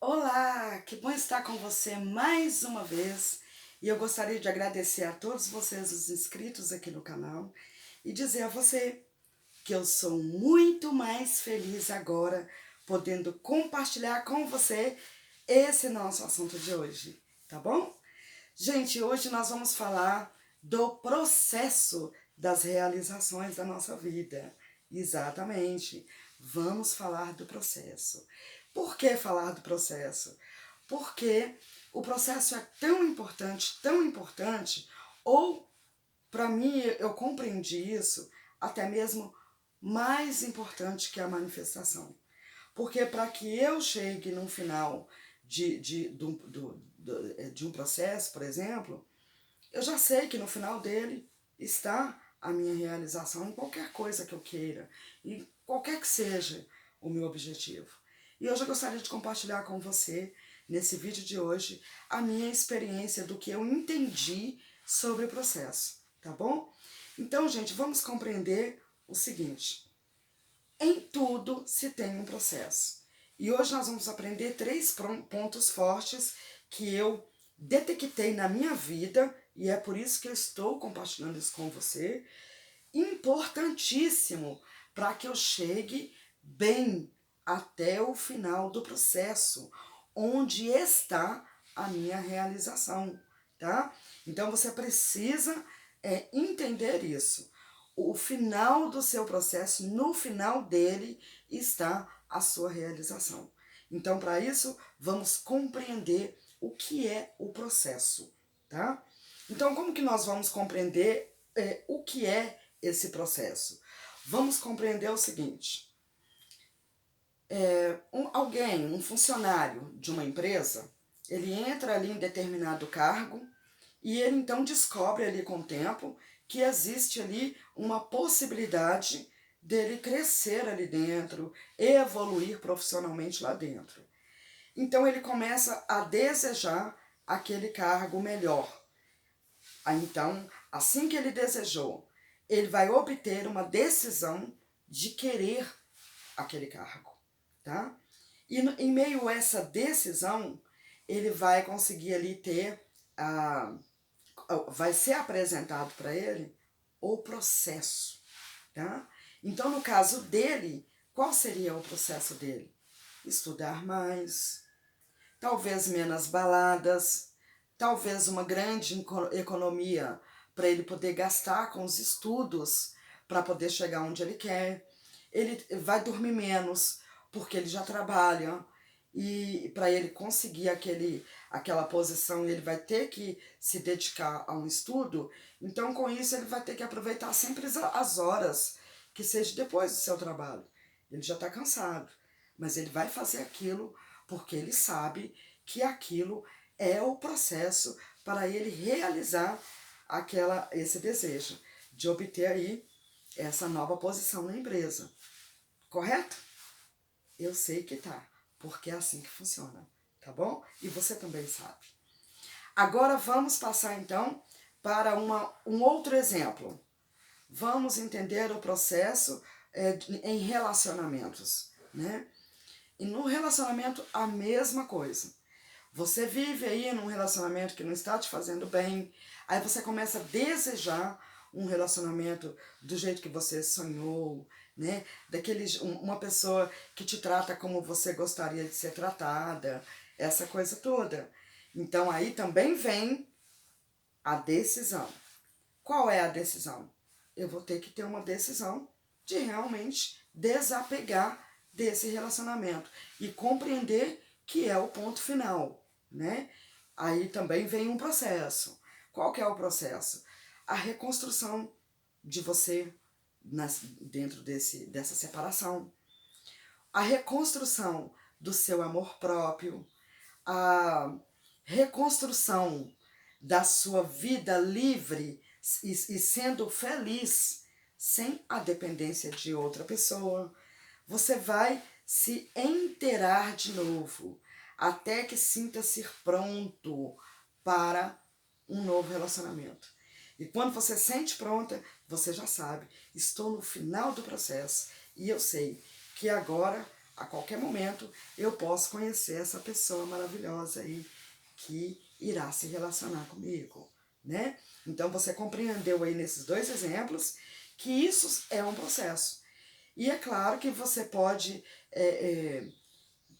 Olá, que bom estar com você mais uma vez. E eu gostaria de agradecer a todos vocês, os inscritos aqui no canal, e dizer a você que eu sou muito mais feliz agora podendo compartilhar com você esse nosso assunto de hoje, tá bom? Gente, hoje nós vamos falar do processo das realizações da nossa vida. Exatamente. Vamos falar do processo. Por que falar do processo? Porque o processo é tão importante, ou para mim eu compreendi isso, até mesmo mais importante que a manifestação. Porque para que eu chegue num final de um processo, por exemplo, eu já sei que no final dele está a minha realização em qualquer coisa que eu queira, e qualquer que seja o meu objetivo. E hoje eu gostaria de compartilhar com você, nesse vídeo de hoje, a minha experiência do que eu entendi sobre o processo, tá bom? Então, gente, vamos compreender o seguinte: em tudo se tem um processo. E hoje nós vamos aprender três pontos fortes que eu detectei na minha vida, e é por isso que eu estou compartilhando isso com você, importantíssimo para que eu chegue bem até o final do processo, onde está a minha realização, tá? Então você precisa entender isso. O final do seu processo, no final dele está a sua realização. Então, para isso, vamos compreender o que é o processo, tá? Então, como que nós vamos compreender o que é esse processo? Vamos compreender o seguinte: um funcionário de uma empresa, ele entra ali em determinado cargo e ele então descobre ali com o tempo que existe ali uma possibilidade dele crescer ali dentro, evoluir profissionalmente lá dentro. Então ele começa a desejar aquele cargo melhor. Então, assim que ele desejou, ele vai obter uma decisão de querer aquele cargo, tá? E em meio a essa decisão, ele vai conseguir ali ter vai ser apresentado para ele o processo, tá? Então, no caso dele, qual seria o processo dele? Estudar mais, talvez menos baladas, talvez uma grande economia para ele poder gastar com os estudos para poder chegar onde ele quer. Ele vai dormir menos porque ele já trabalha, e para ele conseguir aquela posição ele vai ter que se dedicar a um estudo. Então, com isso, ele vai ter que aproveitar sempre as horas que seja depois do seu trabalho. Ele já está cansado, mas ele vai fazer aquilo porque ele sabe que aquilo é o processo para ele realizar esse desejo de obter aí essa nova posição na empresa. Correto? Eu sei que tá, porque é assim que funciona, tá bom? E você também sabe. Agora vamos passar então para um outro exemplo. Vamos entender o processo em relacionamentos, né? E no relacionamento a mesma coisa. Você vive aí num relacionamento que não está te fazendo bem, aí você começa a desejar um relacionamento do jeito que você sonhou, né? Uma pessoa que te trata como você gostaria de ser tratada, essa coisa toda. Então aí também vem a decisão. Qual é a decisão? Eu vou ter que ter uma decisão de realmente desapegar desse relacionamento e compreender que é o ponto final, né? Aí também vem um processo. Qual que é o processo? A reconstrução de você dentro dessa separação. A reconstrução do seu amor próprio. A reconstrução da sua vida livre e sendo feliz sem a dependência de outra pessoa. Você vai se inteirar de novo até que sinta-se pronto para um novo relacionamento. E quando você sente pronta, você já sabe, estou no final do processo e eu sei que agora a qualquer momento eu posso conhecer essa pessoa maravilhosa aí que irá se relacionar comigo, né? Então você compreendeu aí nesses dois exemplos que isso é um processo. E é claro que você pode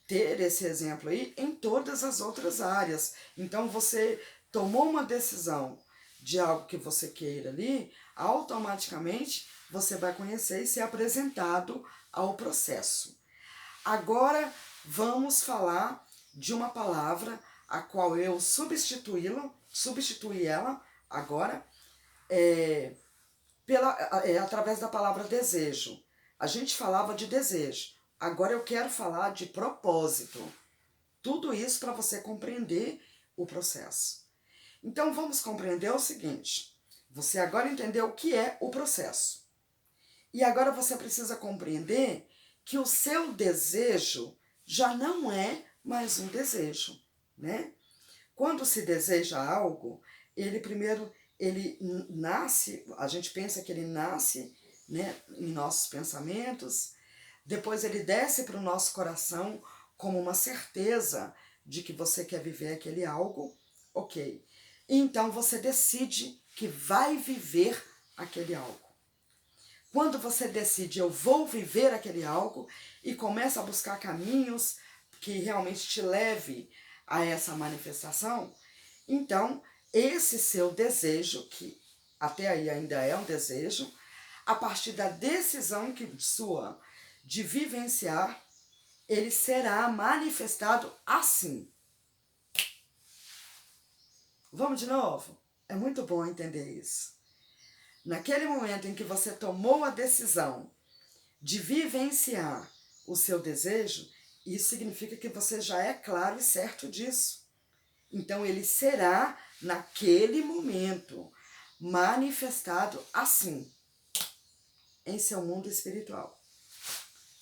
ter esse exemplo aí em todas as outras áreas. Então você tomou uma decisão de algo que você queira ali, automaticamente você vai conhecer e ser apresentado ao processo. Agora vamos falar de uma palavra a qual eu substituí ela agora através da palavra desejo. A gente falava de desejo. Agora eu quero falar de propósito. Tudo isso para você compreender o processo. Então vamos compreender o seguinte. Você agora entendeu o que é o processo. E agora você precisa compreender que o seu desejo já não é mais um desejo, né? Quando se deseja algo, ele nasce, a gente pensa que ele nasce, né, em nossos pensamentos, depois ele desce para o nosso coração como uma certeza de que você quer viver aquele algo, ok. Então você decide que vai viver aquele algo. Quando você decide, eu vou viver aquele algo, e começa a buscar caminhos que realmente te leve a essa manifestação, então esse seu desejo, que até aí ainda é um desejo, a partir da decisão sua de vivenciar, ele será manifestado assim. Vamos de novo? É muito bom entender isso. Naquele momento em que você tomou a decisão de vivenciar o seu desejo, isso significa que você já é claro e certo disso. Então ele será, naquele momento, manifestado assim, em seu mundo espiritual.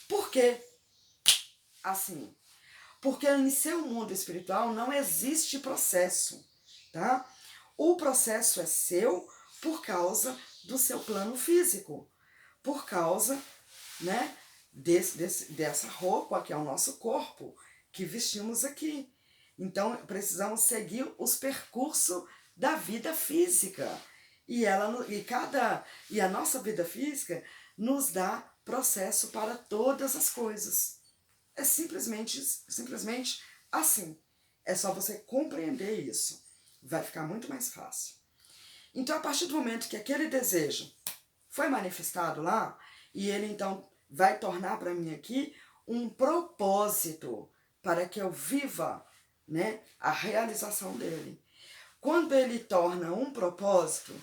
Por quê assim? Porque em seu mundo espiritual não existe processo, tá? O processo é seu por causa do seu plano físico, por causa, né, dessa roupa que é o nosso corpo, que vestimos aqui. Então precisamos seguir os percursos da vida física. E a nossa vida física nos dá processo para todas as coisas. É simplesmente assim. É só você compreender isso. Vai ficar muito mais fácil. Então, a partir do momento que aquele desejo foi manifestado lá, e ele então vai tornar para mim aqui um propósito para que eu viva, né, a realização dele. Quando ele torna um propósito,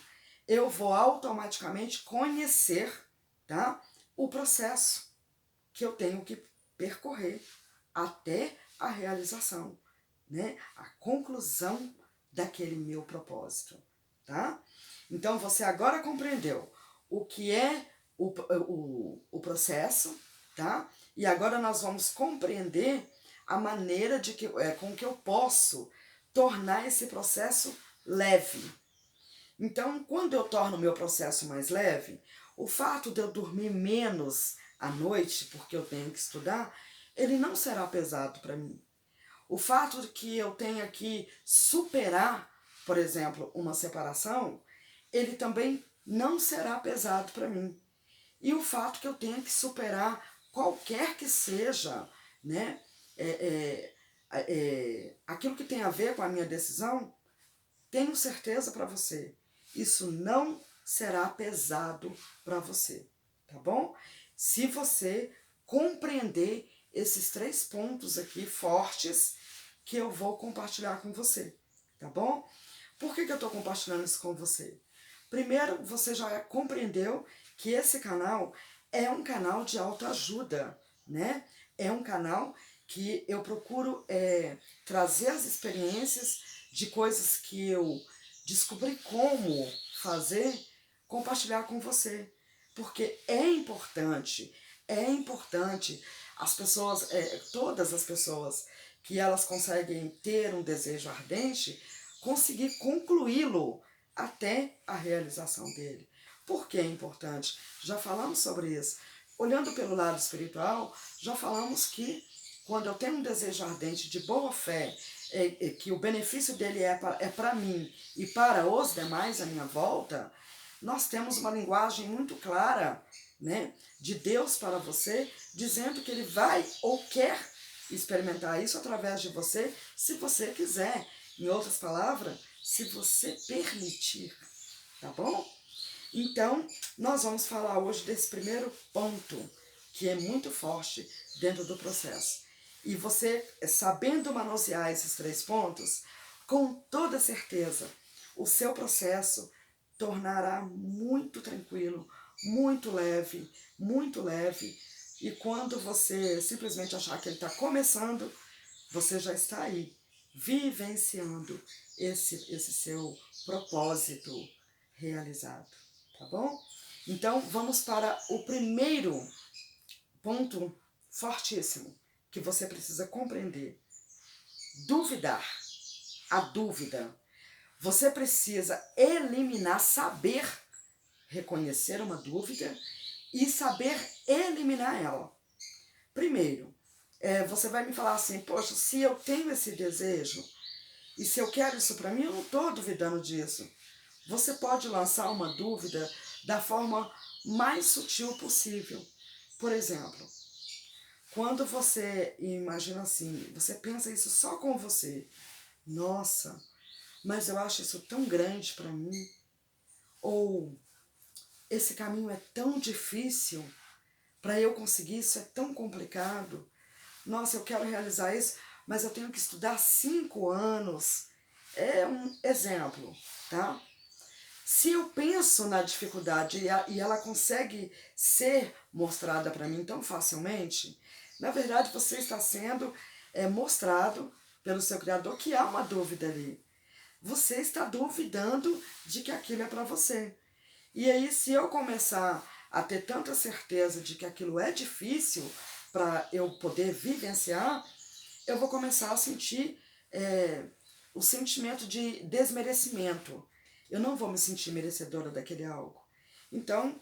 eu vou automaticamente conhecer, tá, o processo que eu tenho que percorrer até a realização, né, a conclusão daquele meu propósito, tá? Então você agora compreendeu o que é o processo, tá? E agora nós vamos compreender a maneira com que eu posso tornar esse processo leve. Então, quando eu torno o meu processo mais leve, o fato de eu dormir menos à noite, porque eu tenho que estudar, ele não será pesado para mim. O fato de que eu tenha que superar, por exemplo, uma separação, ele também não será pesado para mim. E o fato que eu tenha que superar qualquer que seja, né, aquilo que tem a ver com a minha decisão, tenho certeza para você, isso não será pesado para você, tá bom? Se você compreender esses 3 pontos aqui fortes que eu vou compartilhar com você, tá bom? Por que eu estou compartilhando isso com você? Primeiro, você já compreendeu que esse canal é um canal de autoajuda, né? É um canal que eu procuro trazer as experiências de coisas que eu descobri como fazer, compartilhar com você. Porque é importante as pessoas, todas as pessoas que elas conseguem ter um desejo ardente, conseguir concluí-lo até a realização dele. Por que é importante? Já falamos sobre isso. olhando pelo lado espiritual, já falamos que quando eu tenho um desejo ardente de boa fé, que o benefício dele é para mim e para os demais à minha volta, nós temos uma linguagem muito clara, né, de Deus para você, dizendo que ele vai ou quer experimentar isso através de você, se você quiser. Em outras palavras, se você permitir, tá bom? Então, nós vamos falar hoje desse primeiro ponto, que é muito forte dentro do processo. E você, sabendo manusear esses 3 pontos, com toda certeza, o seu processo tornará muito tranquilo, muito leve, muito leve. E quando você simplesmente achar que ele está começando, você já está aí, vivenciando esse seu propósito realizado. Tá bom? Então, vamos para o primeiro ponto fortíssimo que você precisa compreender. Duvidar. A dúvida. Você precisa eliminar, saber reconhecer uma dúvida e saber eliminar ela. Primeiro, você vai me falar assim, poxa, se eu tenho esse desejo e se eu quero isso para mim, eu não estou duvidando disso. Você pode lançar uma dúvida da forma mais sutil possível. Por exemplo, quando você imagina assim, você pensa isso só com você. Nossa, mas eu acho isso tão grande para mim. Ou esse caminho é tão difícil, para eu conseguir isso é tão complicado. Nossa, eu quero realizar isso, mas eu tenho que estudar 5 anos. É um exemplo, tá? Se eu penso na dificuldade e ela consegue ser mostrada para mim tão facilmente, na verdade você está sendo mostrado pelo seu Criador que há uma dúvida ali. Você está duvidando de que aquilo é para você. E aí, se eu começar a ter tanta certeza de que aquilo é difícil para eu poder vivenciar, eu vou começar a sentir o sentimento de desmerecimento. Eu não vou me sentir merecedora daquele algo. Então,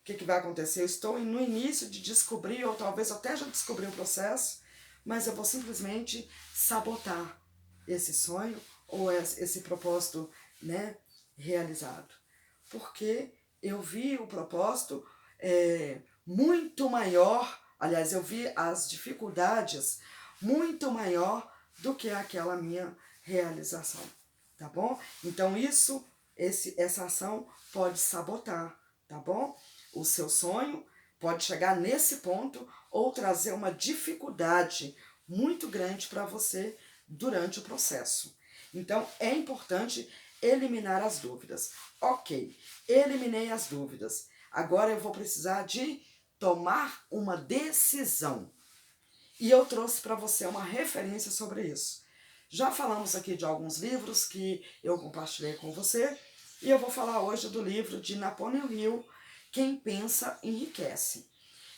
o que vai acontecer? Eu estou no início de descobrir, ou talvez até já descobri o processo, mas eu vou simplesmente sabotar esse sonho ou esse propósito, né, realizado. Porque eu vi o propósito muito maior, aliás, eu vi as dificuldades muito maior do que aquela minha realização, tá bom? Então essa ação pode sabotar, tá bom? O seu sonho pode chegar nesse ponto ou trazer uma dificuldade muito grande para você durante o processo. Então é importante eliminar as dúvidas. Ok, eliminei as dúvidas. Agora eu vou precisar de tomar uma decisão. E eu trouxe para você uma referência sobre isso. Já falamos aqui de alguns livros que eu compartilhei com você, e eu vou falar hoje do livro de Napoleon Hill, Quem Pensa Enriquece.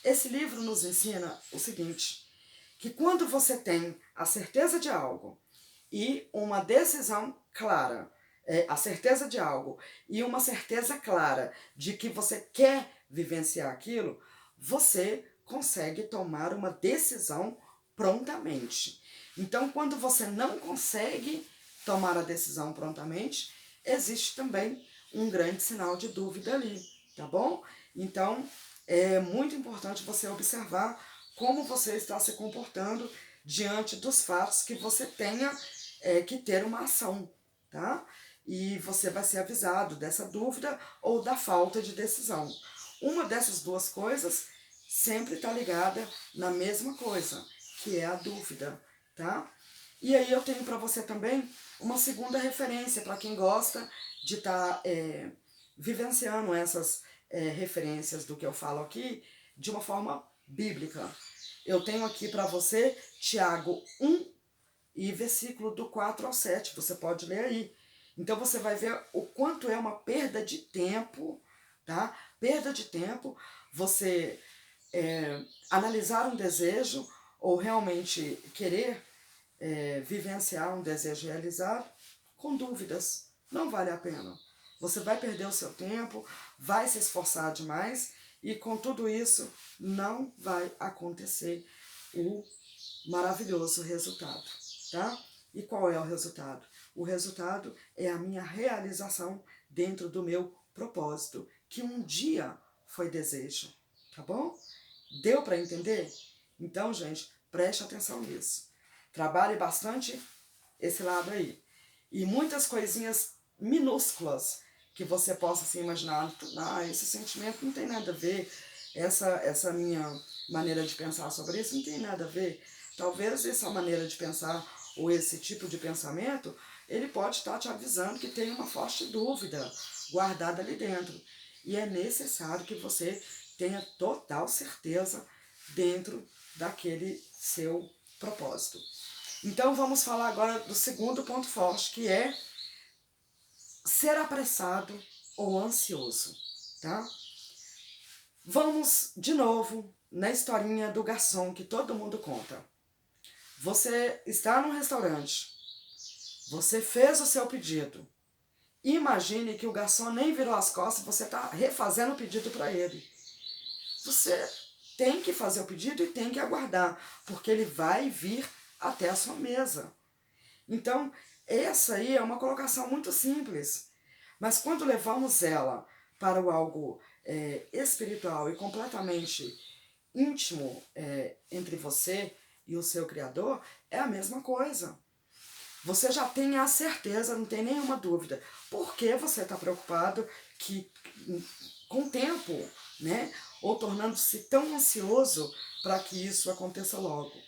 Esse livro nos ensina o seguinte, que quando você tem a certeza de algo e uma decisão clara, a certeza de algo e uma certeza clara de que você quer vivenciar aquilo, você consegue tomar uma decisão prontamente. Então, quando você não consegue tomar a decisão prontamente, existe também um grande sinal de dúvida ali, tá bom? Então, é muito importante você observar como você está se comportando diante dos fatos que você tenha que ter uma ação, tá? E você vai ser avisado dessa dúvida ou da falta de decisão. Uma dessas duas coisas sempre está ligada na mesma coisa, que é a dúvida, tá? E aí eu tenho para você também uma segunda referência para quem gosta de estar vivenciando essas referências do que eu falo aqui de uma forma bíblica. Eu tenho aqui para você Tiago 1 e versículo do 4 ao 7, você pode ler aí. Então você vai ver o quanto é uma perda de tempo, tá? Perda de tempo você analisar um desejo ou realmente querer vivenciar um desejo realizado com dúvidas. Não vale a pena. Você vai perder o seu tempo, vai se esforçar demais e com tudo isso não vai acontecer o maravilhoso resultado, tá? E qual é o resultado? O resultado é a minha realização dentro do meu propósito, que um dia foi desejo, tá bom? Deu para entender? Então, gente, preste atenção nisso. Trabalhe bastante esse lado aí. E muitas coisinhas minúsculas que você possa se imaginar, esse sentimento não tem nada a ver, essa minha maneira de pensar sobre isso não tem nada a ver. Talvez essa maneira de pensar ou esse tipo de pensamento, ele pode estar te avisando que tem uma forte dúvida guardada ali dentro. E é necessário que você tenha total certeza dentro daquele seu propósito. Então vamos falar agora do segundo ponto forte, que é ser apressado ou ansioso, tá? Vamos de novo na historinha do garçom que todo mundo conta. Você está num restaurante, você fez o seu pedido. Imagine que o garçom nem virou as costas e você está refazendo o pedido para ele. Você tem que fazer o pedido e tem que aguardar, porque ele vai vir até a sua mesa. Então, essa aí é uma colocação muito simples, mas quando levamos ela para o algo espiritual e completamente íntimo entre você e o seu Criador, é a mesma coisa. Você já tem a certeza, não tem nenhuma dúvida. Por que você está preocupado com o tempo, né? Ou tornando-se tão ansioso para que isso aconteça logo?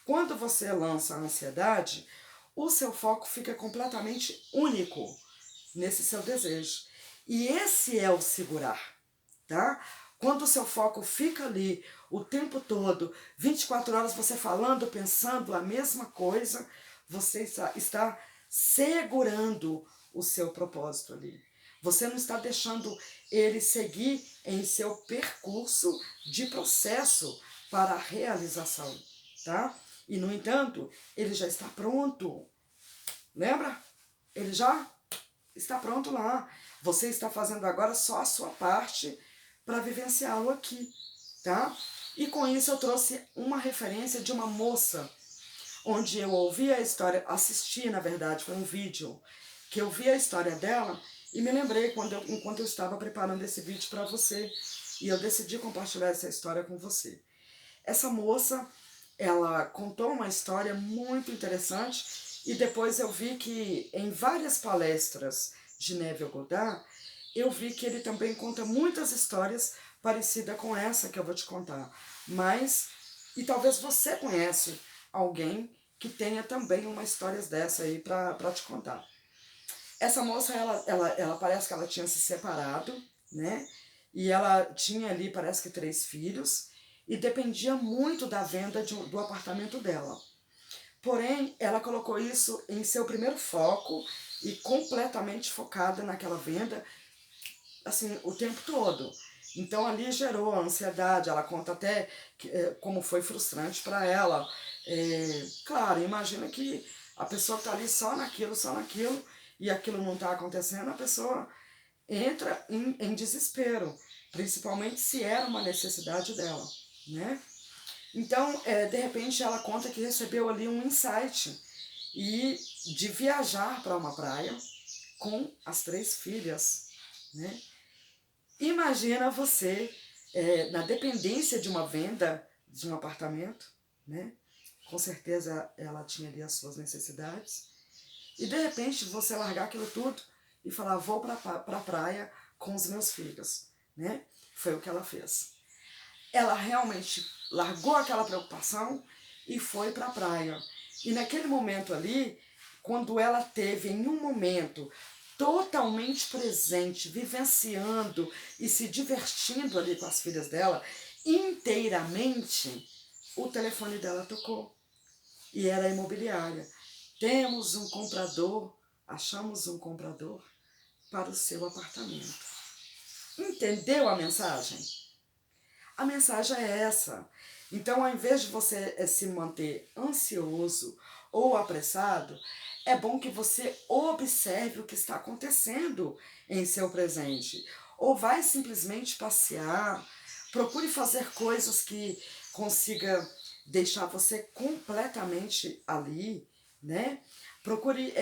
Quando você lança a ansiedade, o seu foco fica completamente único nesse seu desejo. E esse é o segurar, tá? Quando o seu foco fica ali o tempo todo, 24 horas você falando, pensando a mesma coisa, você está segurando o seu propósito ali. Você não está deixando ele seguir em seu percurso de processo para a realização, tá? E, no entanto, ele já está pronto. Lembra? Ele já está pronto lá. Você está fazendo agora só a sua parte para vivenciá-lo aqui, tá? E com isso eu trouxe uma referência de uma moça, onde eu ouvi a história, assisti, na verdade, foi um vídeo, que eu vi a história dela e me lembrei enquanto eu estava preparando esse vídeo para você, e eu decidi compartilhar essa história com você. Essa moça, ela contou uma história muito interessante e depois eu vi que em várias palestras de Neville Goddard, eu vi que ele também conta muitas histórias parecidas com essa que eu vou te contar. E talvez você conhece alguém que tenha também uma história dessa aí para te contar. Essa moça, ela parece que ela tinha se separado, né? E ela tinha ali, parece que 3 filhos, e dependia muito da venda do apartamento dela. Porém, ela colocou isso em seu primeiro foco e completamente focada naquela venda, assim, o tempo todo. Então ali gerou a ansiedade, ela conta até como foi frustrante para ela. Claro, imagina que a pessoa está ali só naquilo, e aquilo não está acontecendo, a pessoa entra em desespero, principalmente se era uma necessidade dela, né? Então, de repente, ela conta que recebeu ali um insight e de viajar para uma praia com as 3 filhas, né? Imagina você na dependência de uma venda de um apartamento, né? Com certeza ela tinha ali as suas necessidades. E de repente você largar aquilo tudo e falar, vou para a praia com os meus filhos, né? Foi o que ela fez. Ela realmente largou aquela preocupação e foi para a praia. E naquele momento ali, quando ela teve em um momento totalmente presente, vivenciando e se divertindo ali com as filhas dela, inteiramente, o telefone dela tocou. E era a imobiliária. Temos um comprador, achamos um comprador para o seu apartamento. Entendeu a mensagem? A mensagem é essa. Então, ao invés de você se manter ansioso ou apressado, é bom que você observe o que está acontecendo em seu presente. Ou vai simplesmente passear, Procure fazer coisas que consiga deixar você completamente ali, né? Procure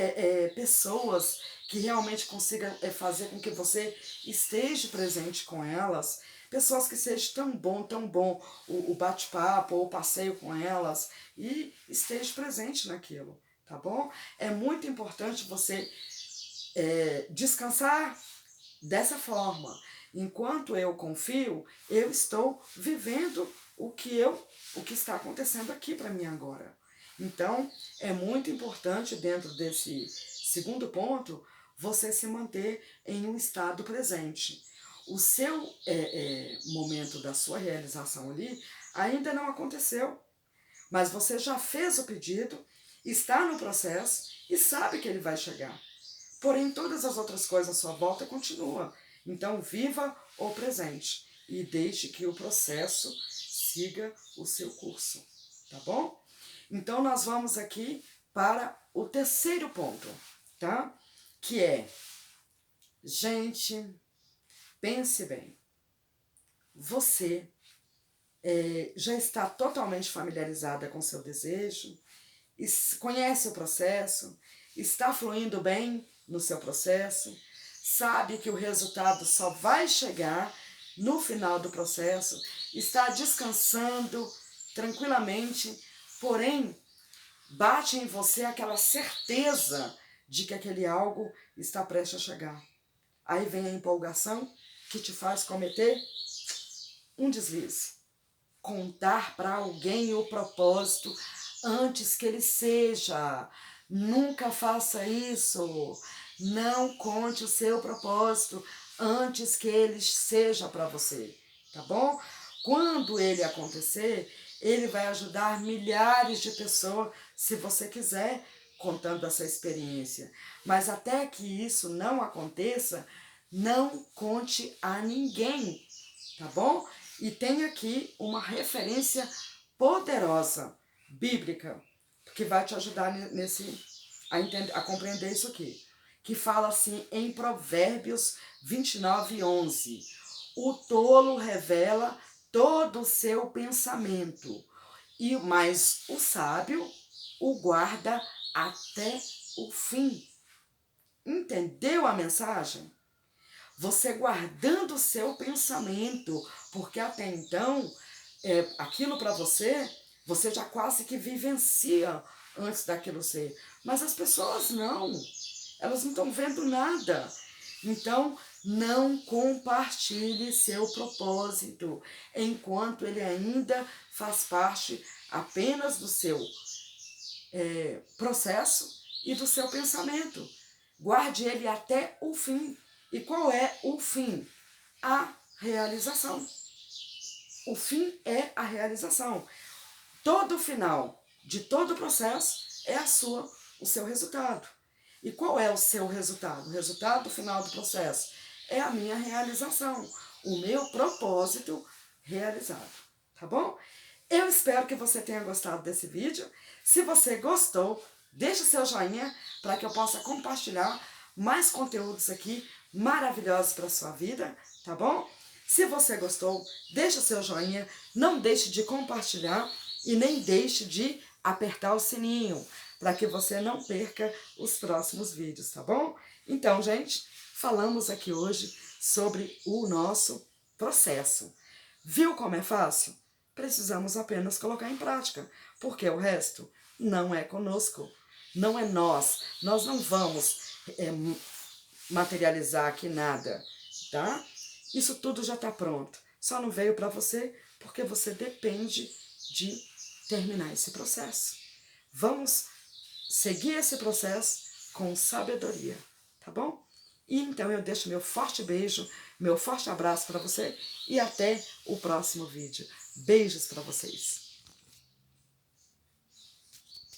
pessoas que realmente consigam fazer com que você esteja presente com elas, pessoas que seja tão bom o bate-papo ou o passeio com elas, e esteja presente naquilo, tá bom? É muito importante você descansar dessa forma. Enquanto eu confio, eu estou vivendo o que está acontecendo aqui para mim agora. Então, é muito importante dentro desse segundo ponto, você se manter em um estado presente. O seu momento da sua realização ali ainda não aconteceu, mas você já fez o pedido, está no processo e sabe que ele vai chegar. Porém, todas as outras coisas à sua volta continuam. Então, viva o presente e deixe que o processo siga o seu curso, tá bom? Então, nós vamos aqui para o terceiro ponto, tá? Que é, gente, pense bem. Você já está totalmente familiarizada com seu desejo, conhece o processo, está fluindo bem no seu processo, sabe que o resultado só vai chegar no final do processo, está descansando tranquilamente, porém bate em você aquela certeza de que aquele algo está prestes a chegar. Aí vem a empolgação que te faz cometer um deslize. Contar para alguém o propósito antes que ele seja. Nunca faça isso. Não conte o seu propósito antes que ele seja para você, tá bom? Quando ele acontecer, ele vai ajudar milhares de pessoas, se você quiser, contando essa experiência. Mas até que isso não aconteça, não conte a ninguém, tá bom? E tem aqui uma referência poderosa, bíblica, que vai te ajudar a compreender isso aqui. Que fala assim em Provérbios 29:11. O tolo revela todo o seu pensamento, mas o sábio o guarda até o fim. Entendeu a mensagem? Você guardando o seu pensamento, porque até então, aquilo para você, você já quase que vivencia antes daquilo ser. Mas as pessoas não, elas não estão vendo nada. Então, não compartilhe seu propósito, enquanto ele ainda faz parte apenas do seu processo e do seu pensamento. Guarde ele até o fim. E qual é o fim? A realização. O fim é a realização. Todo final de todo o processo é o seu resultado. E qual é o seu resultado? O resultado final do processo é a minha realização, o meu propósito realizado, tá bom? Eu espero que você tenha gostado desse vídeo. Se você gostou, deixe o seu joinha para que eu possa compartilhar mais conteúdos aqui maravilhosos para a sua vida, tá bom? Se você gostou, deixe o seu joinha, não deixe de compartilhar e nem deixe de apertar o sininho para que você não perca os próximos vídeos, tá bom? Então, gente, falamos aqui hoje sobre o nosso processo. Viu como é fácil? Precisamos apenas colocar em prática, porque o resto não é conosco, não é nós. Nós não vamos materializar aqui nada, tá? Isso tudo já está pronto. Só não veio para você porque você depende de terminar esse processo. Vamos seguir esse processo com sabedoria, tá bom? E então eu deixo meu forte beijo, meu forte abraço para você e até o próximo vídeo. Beijos para vocês.